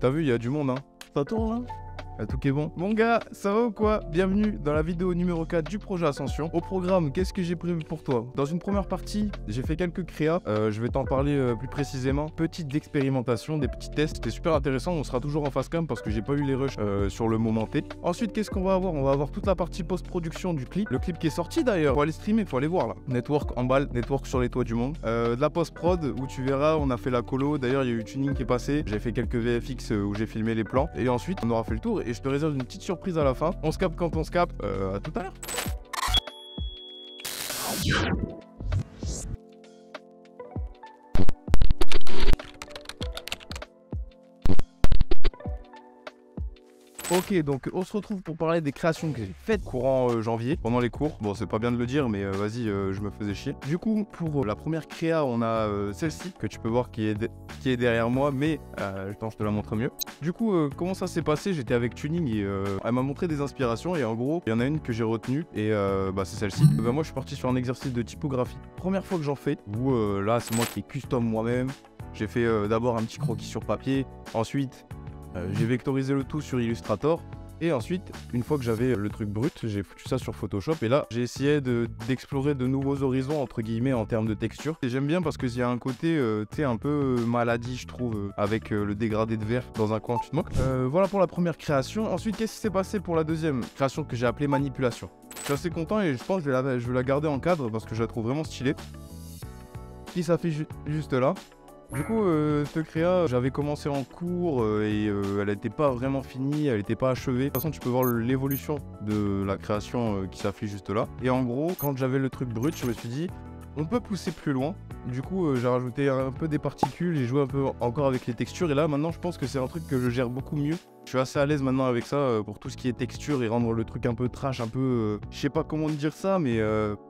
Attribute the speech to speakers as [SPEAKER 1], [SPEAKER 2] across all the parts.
[SPEAKER 1] T'as vu, il y a du monde, hein. Ça tourne, là? Tout qui est bon. Mon gars, ça va ou quoi? Bienvenue dans la vidéo numéro 4 du projet Ascension. Au programme, qu'est-ce que j'ai prévu pour toi? Dans une première partie, j'ai fait quelques créas. Je vais t'en parler plus précisément. Petite expérimentation, des petits tests. C'était super intéressant. On sera toujours en face cam parce que j'ai pas eu les rushs sur le moment T. Ensuite, qu'est-ce qu'on va avoir? On va avoir toute la partie post-production du clip. Le clip qui est sorti d'ailleurs. Faut aller streamer, faut aller voir là. Network en balle, network sur les toits du monde. De la post-prod où tu verras, on a fait la colo. D'ailleurs, il y a eu Tuning qui est passé. J'ai fait quelques VFX où j'ai filmé les plans. Et ensuite, on aura fait le tour. Et je te réserve une petite surprise à la fin. On se capte quand on se capte. À tout à l'heure. Ok, donc on se retrouve pour parler des créations que j'ai faites courant janvier, pendant les cours. Bon, c'est pas bien de le dire, mais vas-y, je me faisais chier. Du coup, pour la première créa, on a celle-ci, que tu peux voir qui est derrière moi, mais attends, je te la montre mieux. Du coup, comment ça s'est passé? J'étais avec Tuning et elle m'a montré des inspirations, et en gros, il y en a une que j'ai retenue, et c'est celle-ci. Moi, je suis parti sur un exercice de typographie. Première fois que j'en fais, où là, c'est moi qui custom moi-même. J'ai fait d'abord un petit croquis sur papier, ensuite... j'ai vectorisé le tout sur Illustrator et ensuite, une fois que j'avais le truc brut, j'ai foutu ça sur Photoshop et là, j'ai essayé d'explorer de nouveaux horizons entre guillemets en termes de texture. Et j'aime bien parce qu'il y a un côté, tu sais, un peu maladie, je trouve, avec le dégradé de vert dans un coin, tu te moques. Voilà pour la première création. Ensuite, qu'est-ce qui s'est passé pour la deuxième création que j'ai appelée manipulation? Je suis assez content et je pense que je vais la garder en cadre parce que je la trouve vraiment stylée. Qui s'affiche juste là. Du coup, cette créa, j'avais commencé en cours et elle n'était pas vraiment finie, elle n'était pas achevée. De toute façon, tu peux voir l'évolution de la création qui s'affiche juste là. Et en gros, quand j'avais le truc brut, je me suis dit, on peut pousser plus loin. Du coup, j'ai rajouté un peu des particules, j'ai joué un peu encore avec les textures. Et là, maintenant, je pense que c'est un truc que je gère beaucoup mieux. Je suis assez à l'aise maintenant avec ça pour tout ce qui est texture et rendre le truc un peu trash, un peu... je sais pas comment dire ça, mais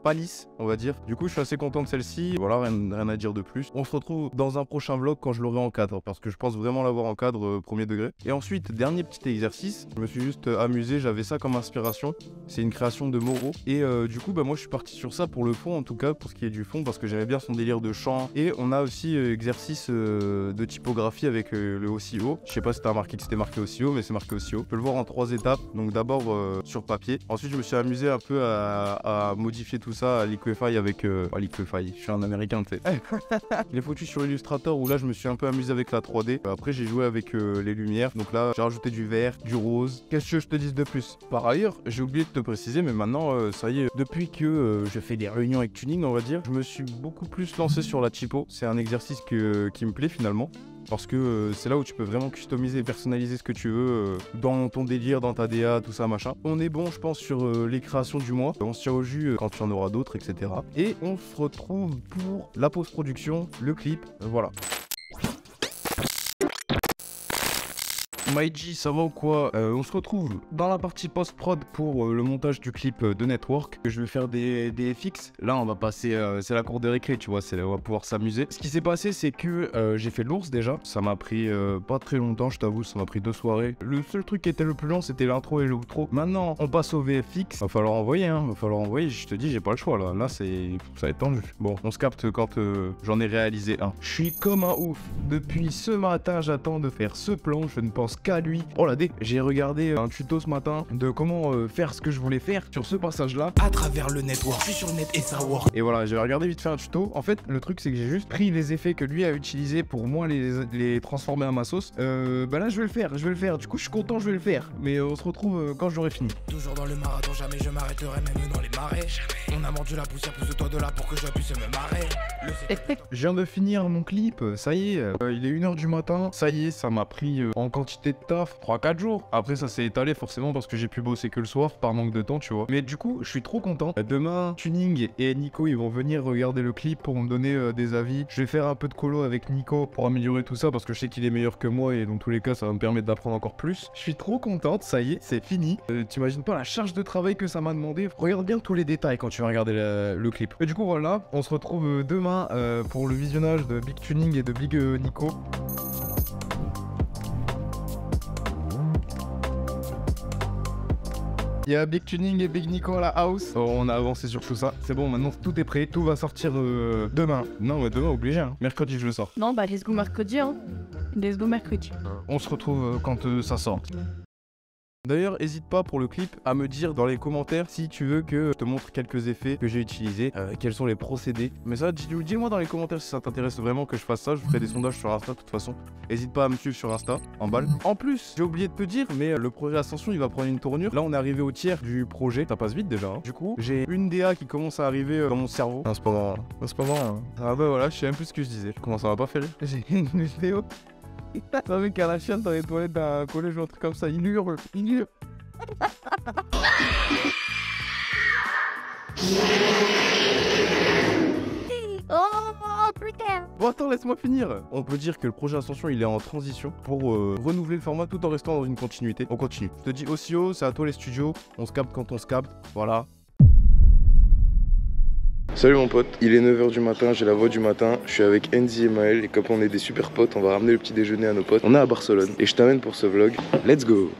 [SPEAKER 1] pas lisse, on va dire. Du coup, je suis assez content de celle-ci. Voilà, rien à dire de plus. On se retrouve dans un prochain vlog quand je l'aurai en cadre, parce que je pense vraiment l'avoir en cadre premier degré. Et ensuite, dernier petit exercice. Je me suis juste amusé, j'avais ça comme inspiration. C'est une création de Moreau. Et du coup, moi, je suis parti sur ça pour le fond, en tout cas, pour ce qui est du fond, parce que j'aimais bien son délire de chant. Et on a aussi exercice de typographie avec le OCO. Je sais pas si t'as remarqué que c'était marqué OCO, mais c'est marqué OCO. Tu peux le voir en 3 étapes. Donc d'abord sur papier. Ensuite, je me suis amusé un peu à modifier tout ça à Liquify avec... Liquify, je suis un américain, tu sais. Les foutus sur Illustrator où là, je me suis un peu amusé avec la 3D. Après, j'ai joué avec les lumières. Donc là, j'ai rajouté du vert, du rose. Qu'est-ce que je te dise de plus? Par ailleurs, j'ai oublié de te préciser, mais maintenant, ça y est, depuis que je fais des réunions avec Tuning, on va dire, je me suis beaucoup plus lancé sur la typo. C'est un exercice qui me plaît finalement. Parce que c'est là où tu peux vraiment customiser et personnaliser ce que tu veux dans ton délire, dans ta DA, tout ça, machin. On est bon, je pense, sur les créations du mois. On se tient au jus quand il y en aura d'autres, etc. Et on se retrouve pour la post-production, le clip, voilà. MyG, ça va ou quoi? On se retrouve dans la partie post-prod pour le montage du clip de Network. Je vais faire des FX. Là, on va passer... c'est la cour de récré, tu vois. On va pouvoir s'amuser. Ce qui s'est passé, c'est que j'ai fait l'ours déjà. Ça m'a pris pas très longtemps, je t'avoue. Ça m'a pris 2 soirées. Le seul truc qui était le plus long, c'était l'intro et l'outro. Maintenant, on passe au VFX. Va falloir envoyer, hein. Va falloir envoyer. Je te dis, j'ai pas le choix, là. Là, ça va être tendu. Bon, on se capte quand j'en ai réalisé un. Je suis comme un ouf. Depuis ce matin, j'attends de faire ce plan. Je ne pense qu'à lui. Oh la dé, j'ai regardé un tuto ce matin de comment faire ce que je voulais faire sur ce passage là à travers le network. Je suis sur le net et ça work. Et voilà, j'ai regardé vite fait un tuto. En fait, le truc c'est que j'ai juste pris les effets que lui a utilisés pour moi les transformer à ma sauce. Là je vais le faire, du coup je suis content, je vais le faire. Mais on se retrouve quand j'aurai fini. Toujours dans le marathon, jamais je m'arrêterai, même dans les marais. On a mordu la poussière, pousse-toi de là pour que je puisse me marrer. Je viens de finir mon clip, ça y est, il est 1h du matin, ça y est, ça m'a pris en quantité de taf 3-4 jours. Après ça s'est étalé forcément parce que j'ai pu bosser que le soir par manque de temps, tu vois. Mais du coup, je suis trop content. Demain, Tuning et Nico, ils vont venir regarder le clip pour me donner des avis. Je vais faire un peu de colo avec Nico pour améliorer tout ça parce que je sais qu'il est meilleur que moi et dans tous les cas, ça va me permettre d'apprendre encore plus. Je suis trop contente, ça y est, c'est fini. T'imagines pas la charge de travail que ça m'a demandé. Regarde bien tous les détails quand tu vas regarder le clip. Et du coup, voilà, on se retrouve demain pour le visionnage de Big Tuning et de Big Nico. Il y a Big Tuning et Big Nico à la house. Oh, on a avancé sur tout ça. C'est bon, maintenant tout est prêt. Tout va sortir demain. Non, mais demain, obligé. Hein. Mercredi, je le sors.
[SPEAKER 2] Non, bah let's go mercredi, hein. Let's go mercredi.
[SPEAKER 1] On se retrouve quand ça sort. D'ailleurs, n'hésite pas pour le clip à me dire dans les commentaires si tu veux que je te montre quelques effets que j'ai utilisés, quels sont les procédés. Mais ça, dis-moi dans les commentaires si ça t'intéresse vraiment que je fasse ça. Je ferai des sondages sur Insta de toute façon. N'hésite pas à me suivre sur Insta, en balle. En plus, j'ai oublié de te dire, mais le projet Ascension, il va prendre une tournure. Là, on est arrivé au tiers du projet. Ça passe vite déjà. Hein. Du coup, j'ai une DA qui commence à arriver dans mon cerveau. En ce moment, Ah bah voilà, je sais même plus ce que je disais. Comment ça va pas faire rire? J'ai une vidéo. Un mec à la chienne dans les toilettes d'un collège ou un truc comme ça, il hurle.
[SPEAKER 2] Oh putain.
[SPEAKER 1] Bon attends, laisse-moi finir. On peut dire que le projet Ascension il est en transition pour renouveler le format tout en restant dans une continuité. On continue. Je te dis Ossio, c'est à toi les studios, on se capte quand on se capte, voilà. Salut mon pote, il est 9h du matin, j'ai la voix du matin, je suis avec Enzi et Maël et comme on est des super potes, on va ramener le petit déjeuner à nos potes. On est à Barcelone et je t'amène pour ce vlog. Let's go.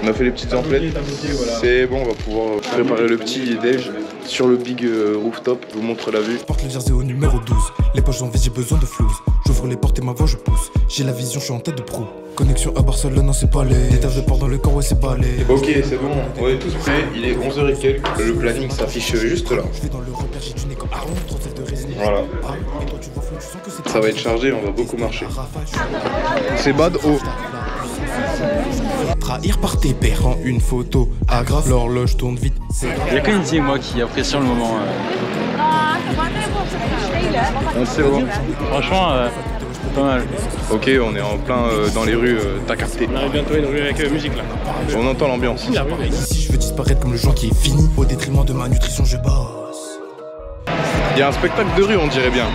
[SPEAKER 1] On a fait les petites emplettes, c'est bon, on va pouvoir préparer le petit déj sur le big rooftop, je vous montre la vue.
[SPEAKER 3] Je porte le jersey au numéro 12, les poches en vie j'ai besoin de flouze. J'ouvre les portes et ma voix je pousse, j'ai la vision, je suis en tête de proue. Connexion à Barcelone, non c'est pas les des tables de port dans le corps, ouais c'est pas les.
[SPEAKER 1] Ok, c'est bon, on est tous prêts, il est 11h et quelques, le planning s'affiche juste là.
[SPEAKER 3] Je vais dans le repère, j'ai du nez comme Aaron, trop celle de résine.
[SPEAKER 1] Voilà.
[SPEAKER 3] Et toi tu vois flou, tu sens que c'est
[SPEAKER 1] Ça va être chargé, on va beaucoup marcher. C'est bad haut.
[SPEAKER 3] Trahir par tes pères, prends une photo, aggrave, l'horloge tourne vite.
[SPEAKER 4] Il y a que Enzi et moi qui apprécions le moment.
[SPEAKER 1] C'est bon.
[SPEAKER 4] Franchement, pas mal.
[SPEAKER 1] Ok, on est en plein dans les rues, t'as capté.
[SPEAKER 4] On arrive bientôt à une rue avec musique là.
[SPEAKER 1] On entend l'ambiance.
[SPEAKER 3] Ici je veux disparaître comme le joint qui est fini. Au détriment de ma nutrition je bosse.
[SPEAKER 1] Il y a un spectacle de rue, on dirait bien.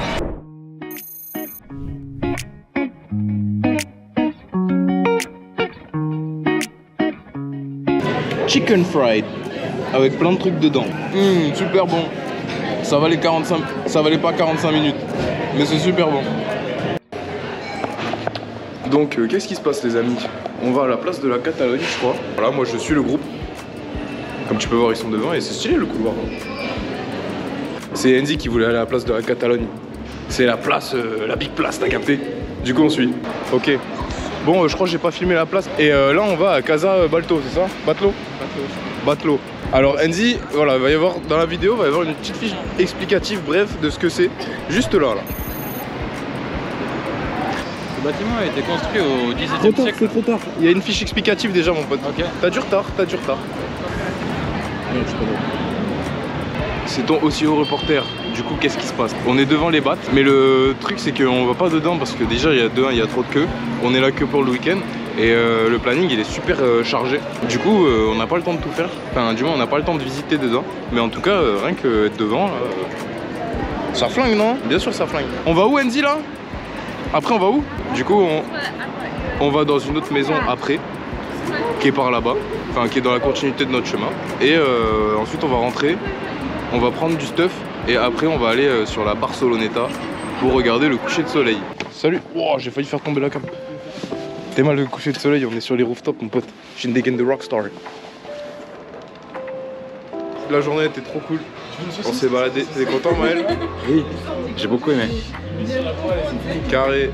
[SPEAKER 1] Chicken fried avec plein de trucs dedans. Super bon. Ça valait pas 45 minutes, mais c'est super bon. Donc qu'est-ce qui se passe les amis? On va à la place de la Catalogne je crois. Voilà, moi je suis le groupe. Comme tu peux voir ils sont devant et c'est stylé le couloir. C'est Enzi qui voulait aller à la place de la Catalogne. C'est la place, la big place, t'as capté? Du coup on suit. Ok. Bon je crois que j'ai pas filmé la place. Et là on va à Casa Balto, c'est ça? Batlo. Alors Enzi, voilà, va y avoir dans la vidéo, va y avoir une petite fiche explicative bref de ce que c'est. Juste là.
[SPEAKER 4] Le bâtiment a été construit au XVIIe siècle.
[SPEAKER 1] C'est trop tard. Il y a une fiche explicative déjà mon pote.
[SPEAKER 4] Ok.
[SPEAKER 1] T'as du retard. C'est ton Ossio reporter. Du coup qu'est-ce qui se passe? On est devant les battes, mais le truc c'est qu'on va pas dedans parce que déjà il y a trop de queue. On est là que pour le week-end. Et le planning il est super chargé. Du coup on n'a pas le temps de tout faire. Enfin du moins on n'a pas le temps de visiter dedans. Mais en tout cas rien que être devant ça flingue non? Bien sûr ça flingue. On va où Enzi là? Après on va où? Du coup on va dans une autre maison après qui est par là-bas. Enfin qui est dans la continuité de notre chemin. Et ensuite on va rentrer. On va prendre du stuff. Et après on va aller sur la Barceloneta pour regarder le coucher de soleil. Salut. Wow, j'ai failli faire tomber la cam. T'es mal le coucher de soleil, on est sur les rooftops mon pote. Shindegan de Rockstar. La journée était trop cool. On s'est baladé. T'es content Maël?
[SPEAKER 4] Oui, j'ai beaucoup aimé.
[SPEAKER 1] Carré.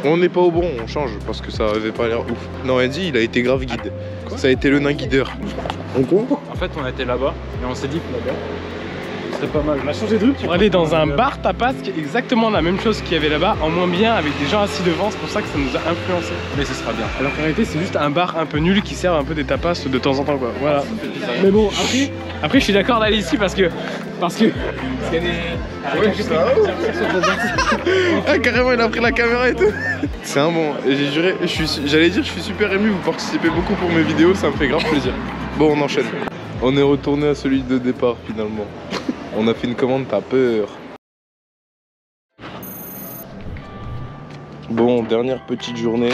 [SPEAKER 1] On n'est pas au bon, on change parce que ça avait pas l'air ouf. Non Andy il a été grave guide. Ça a été le nain guideur.
[SPEAKER 4] En fait on était là-bas et on s'est dit que là-bas c'était pas mal.
[SPEAKER 5] On a changé de rue pour aller dans un bar tapas qui est exactement la même chose qu'il y avait là-bas, en moins bien, avec des gens assis devant, c'est pour ça que ça nous a influencé.
[SPEAKER 4] Mais ce sera bien.
[SPEAKER 5] Alors qu'en réalité c'est juste un bar un peu nul qui sert un peu des tapas de temps en temps quoi. Voilà. Mais bon après je suis d'accord d'aller ici parce que qu'il y a des...
[SPEAKER 1] Ah carrément il a pris la caméra et tout. C'est un bon. J'ai juré, j'allais dire je suis super ému, vous participez beaucoup pour mes vidéos, ça me fait grave plaisir. Bon on enchaîne. On est retourné à celui de départ finalement. On a fait une commande, t'as peur. Bon, dernière petite journée.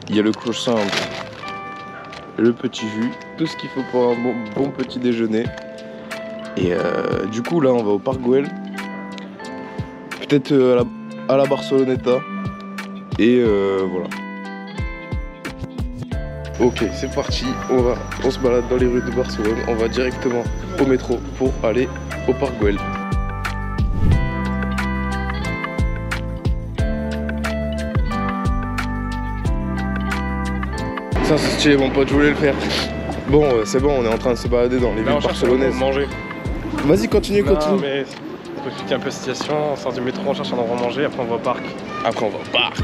[SPEAKER 1] Il y a le croissant, le petit jus, tout ce qu'il faut pour un bon petit déjeuner. Et du coup là on va au Parc Güell. Peut-être à la Barceloneta. Et voilà.
[SPEAKER 3] Ok, c'est parti, on se balade dans les rues de Barcelone, on va directement au métro pour aller au Parc Güell. Ça c'est stylé mon pote, je voulais le faire. Bon, c'est bon, on est en train de se balader dans les villes barcelonaises.
[SPEAKER 5] Manger.
[SPEAKER 3] Vas-y, continue.
[SPEAKER 5] Non, mais on peut expliquer un peu la situation, on sort du métro, on cherche un endroit à manger, après on va au parc.
[SPEAKER 3] Après on va au parc.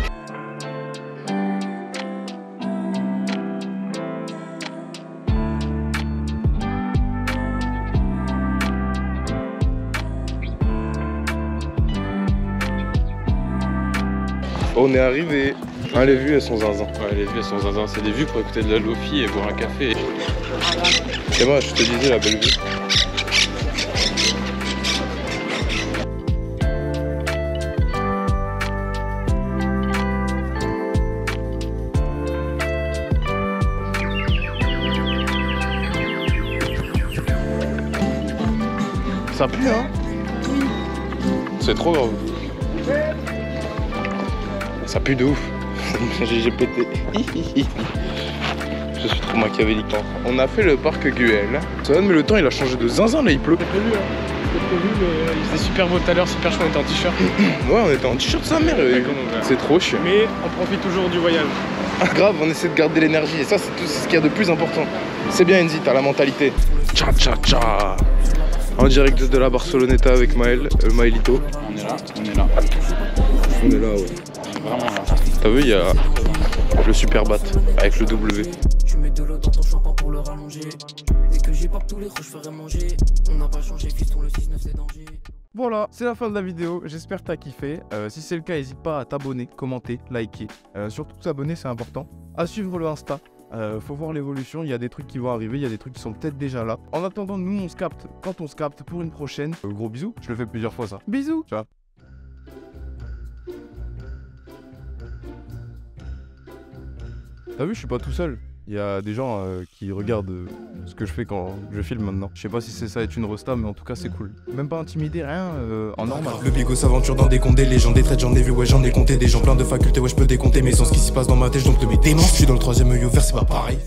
[SPEAKER 3] On est arrivé. Ah, les vues elles sont zinzin.
[SPEAKER 4] Ouais, les vues elles sont zinzin, c'est des vues pour écouter de la lofi et boire un café.
[SPEAKER 3] Et moi je te disais la belle vue. Ça pue hein. C'est trop grave. Ça pue de ouf. J'ai pété. Je suis trop machiavélique. On a fait le parc Güell. Mais le temps il a changé de zinzin là, il pleut.
[SPEAKER 5] T'as prévu, hein. T'as prévu, mais il faisait super beau tout à l'heure, super chaud, on était en t-shirt.
[SPEAKER 3] Ouais, on était en t-shirt sa mère. C'est trop chiant.
[SPEAKER 5] Mais on profite toujours du voyage.
[SPEAKER 3] Ah, grave, on essaie de garder l'énergie et ça c'est tout ce qu'il y a de plus important. C'est bien Enzi, t'as la mentalité. Tcha tcha tcha. En direct de la Barceloneta avec Maël, Maëlito.
[SPEAKER 4] On est là, on est là.
[SPEAKER 3] On est là, ouais.
[SPEAKER 4] Vraiment là.
[SPEAKER 3] T'as vu, il y a le super bat avec le W.
[SPEAKER 2] Tu mets de l'eau dans ton champagne pour le rallonger. Dès que j'y pars tous les jours, je ferai manger. On n'a pas changé, fiston, le 6-9 c'est danger.
[SPEAKER 1] Voilà, c'est la fin de la vidéo, j'espère que t'as kiffé. Si c'est le cas, n'hésite pas à t'abonner, commenter, liker. Surtout s'abonner, c'est important. À suivre le Insta. Faut voir l'évolution, il y a des trucs qui vont arriver, il y a des trucs qui sont peut-être déjà là. En attendant, nous on se capte quand on se capte pour une prochaine. Gros bisous, je le fais plusieurs fois ça. Bisous. Ciao. T'as vu, je suis pas tout seul. Il y a des gens qui regardent ce que je fais quand je filme maintenant. Je sais pas si c'est ça être une rosta, mais en tout cas c'est cool. Même pas intimidé, rien, en normal.
[SPEAKER 3] Le bigot s'aventure dans des contes, des légendes, des traites, j'en ai vu, ouais j'en ai compté. Des gens pleins de facultés, ouais je peux décompter. Mais sans ce qui se passe dans ma tête, je dompte mes démons. Je suis dans le troisième œil ouvert, c'est pas pareil.